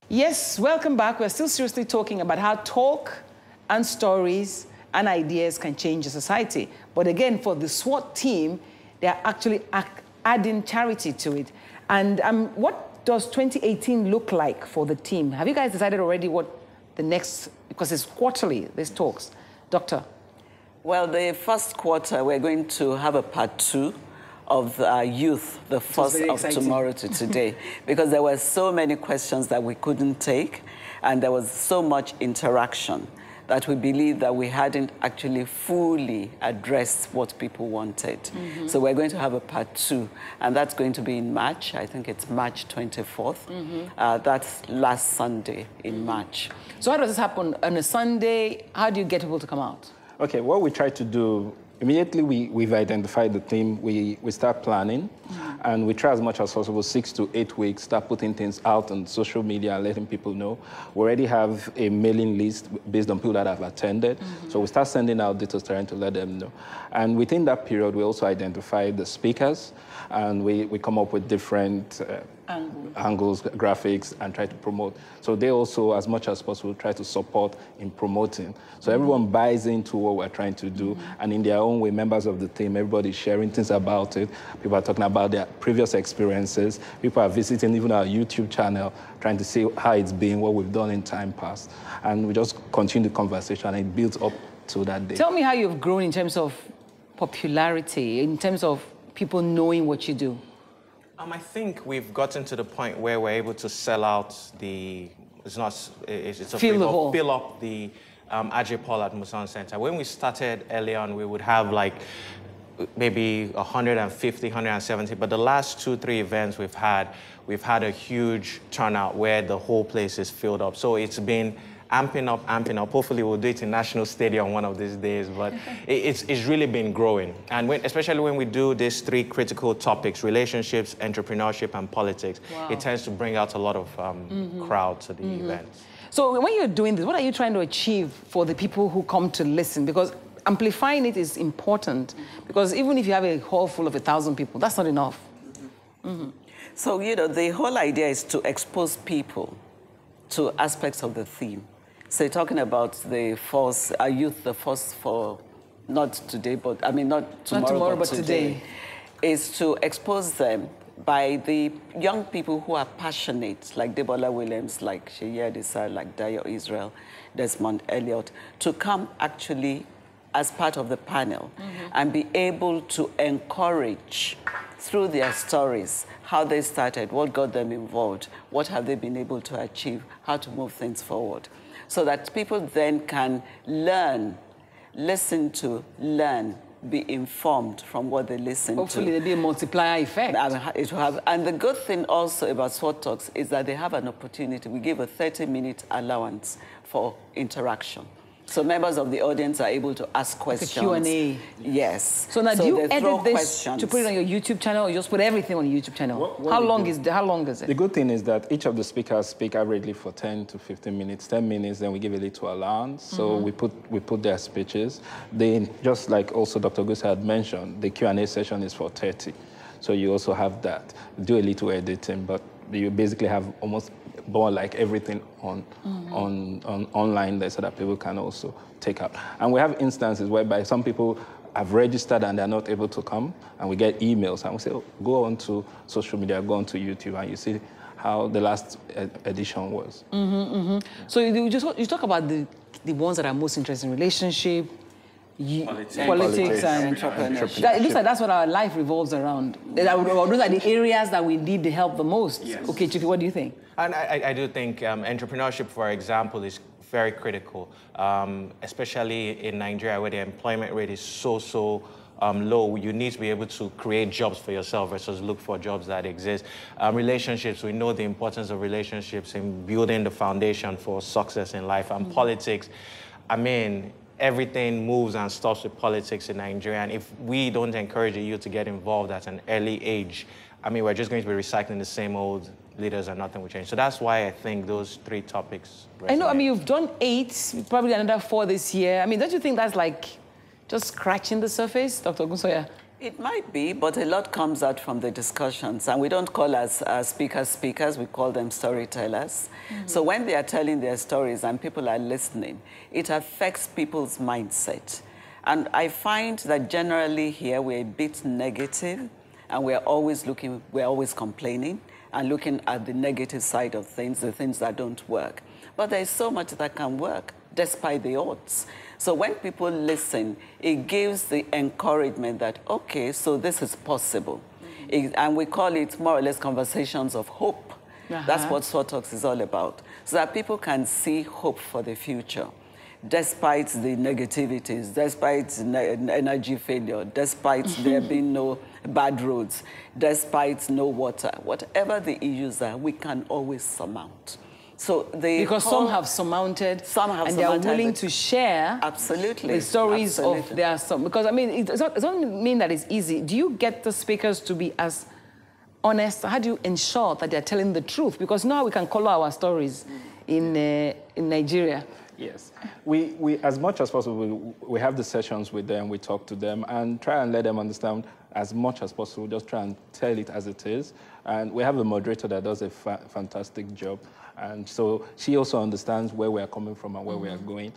Yes, welcome back. We're still seriously talking about how talk and stories and ideas can change a society. But again, for the SWORTE team, they're actually adding charity to it. And what does 2018 look like for the team? Have you guys decided already what the next, because it's quarterly, these talks. Doctor? Well, the first quarter, we're going to have a part 2 of youth, the first of tomorrow to today, because there were so many questions that we couldn't take, and there was so much interaction that we believe that we hadn't actually fully addressed what people wanted. Mm-hmm. So we're going to have a part 2, and that's going to be in March. I think it's March 24th. Mm-hmm. That's last Sunday in March. So how does this happen? On a Sunday, how do you get people to come out? Okay, what we try to do, immediately we've identified the theme, we start planning, and we try as much as possible, 6 to 8 weeks, start putting things out on social media and letting people know. We already have a mailing list based on people that have attended, so we start sending out details, trying to let them know. And within that period, we also identify the speakers, and we come up with different angles, graphics, and try to promote. So they also, as much as possible, try to support in promoting. So everyone buys into what we're trying to do, and in their own way, members of the team, everybody's sharing things about it. People are talking about their previous experiences. People are visiting even our YouTube channel, trying to see how it's been, what we've done in time past. And we just continue the conversation, and it builds up to that day. Tell me how you've grown in terms of popularity, in terms of people knowing what you do. I think we've gotten to the point where we're able to sell out the, fill up the Ajay Paul at Musan Center. When we started early on, we would have like maybe 150, 170, but the last 2-3 events we've had a huge turnout where the whole place is filled up. So it's been amping up. Hopefully we'll do it in National Stadium one of these days, but it's really been growing. And especially when we do these 3 critical topics, relationships, entrepreneurship, and politics, it tends to bring out a lot of crowd to the events. So when you're doing this, what are you trying to achieve for the people who come to listen? Because amplifying it is important, because even if you have a hall full of 1,000 people, that's not enough. So, you know, the whole idea is to expose people to aspects of the theme. So talking about the force, youth, the force for not today, but I mean not tomorrow, but today, is to expose them by the young people who are passionate, like Debola Williams, like Sheyi Adisa, like Dayo Israel, Desmond Elliott, to come actually as part of the panel and be able to encourage through their stories how they started, what got them involved, what have they been able to achieve, how to move things forward, so that people then can learn, listen to, learn, be informed from what they listen Hopefully to. there'll be a multiplier effect. It will have, and the good thing also about SWORTE Talks is that they have an opportunity. We give a 30-minute allowance for interaction. So members of the audience are able to ask questions. The Q&A. Yes. So now, do you edit this to put it on your YouTube channel, or you just put everything on your YouTube channel? How long is it? The good thing is that each of the speakers speak averagely for 10 to 15 minutes. 10 minutes, then we give a little allowance. So we put their speeches. They, just like also Dr. Gus had mentioned, the Q&A session is for 30. So you also have that. Do a little editing, but you basically have almost more like everything on online there, so that people can also take up. And we have instances whereby some people have registered and they're not able to come, and we get emails and we say, oh, go on to social media, go on to YouTube, and you see how the last edition was. So you talk about the ones that are most interested in relationship, politics and entrepreneurship. It looks like that's what our life revolves around. Those are the areas that we need the help the most. Yes. Okay, Chiki, what do you think? And I do think entrepreneurship, for example, is very critical, especially in Nigeria where the employment rate is so low. You need to be able to create jobs for yourself versus look for jobs that exist. Relationships, we know the importance of relationships in building the foundation for success in life. And politics, I mean, everything moves and stops with politics in Nigeria. And if we don't encourage the youth to get involved at an early age, I mean, we're just going to be recycling the same old leaders and nothing will change. So that's why I think those 3 topics resonate. I know, I mean, you've done 8, probably another 4 this year. I mean, don't you think that's like just scratching the surface, Dr. Ogunsoya? It might be, but a lot comes out from the discussions. And we don't call us speakers, we call them storytellers. Mm-hmm. So when they are telling their stories and people are listening, it affects people's mindset. And I find that generally here we're a bit negative, and we're always complaining and looking at the negative side of things, the things that don't work. But there's so much that can work, despite the odds. So when people listen, it gives the encouragement that, okay, so this is possible. Mm-hmm. And we call it more or less conversations of hope. Uh-huh. That's what SWORTE Talks is all about. So that people can see hope for the future, despite the negativities, despite energy failure, despite there being no bad roads, despite no water. Whatever the issues are, we can always surmount. So because some have surmounted, and they are willing to share the stories of their son. Because I mean, it doesn't mean that it's easy. Do you get the speakers to be as honest? How do you ensure that they're telling the truth? Because now we can color our stories in Nigeria. Yes, we as much as possible, we have the sessions with them, we talk to them and try and let them understand as much as possible, just try and tell it as it is. And we have a moderator that does a fantastic job. And so she also understands where we are coming from and where we are going.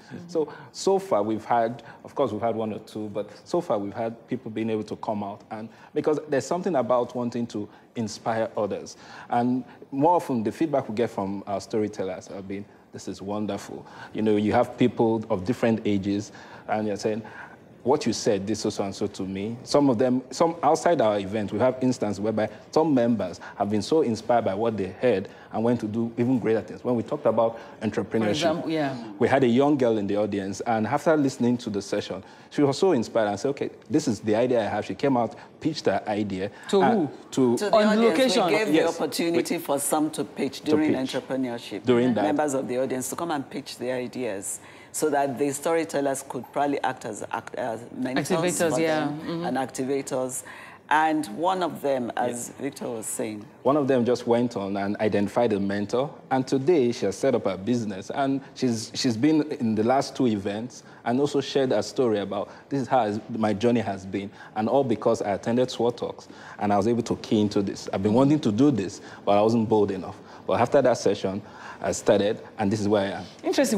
So far we've had, of course we've had one or two, but so far we've had people being able to come out. And because there's something about wanting to inspire others. And more often the feedback we get from our storytellers have been, this is wonderful. You know, you have people of different ages and you're saying, what you said, this so and so to me. Some of them, some outside our event, we have instances whereby some members have been so inspired by what they heard and went to do even greater things. When we talked about entrepreneurship, for example, we had a young girl in the audience, and after listening to the session, she was so inspired and said, okay, this is the idea I have. She came out, pitched her idea. To who? To the audience. Location. We gave the opportunity for some to pitch during entrepreneurship. During that. Members of the audience to come and pitch their ideas, so that the storytellers could probably act as mentors activators, and activators. And one of them, as Victor was saying, one of them just went on and identified a mentor. And today she has set up a business. And she's been in the last 2 events and also shared a story about this is how my journey has been. And all because I attended SWORTE Talks and I was able to key into this. I've been wanting to do this, but I wasn't bold enough. But after that session, I started, and this is where I am. Interesting.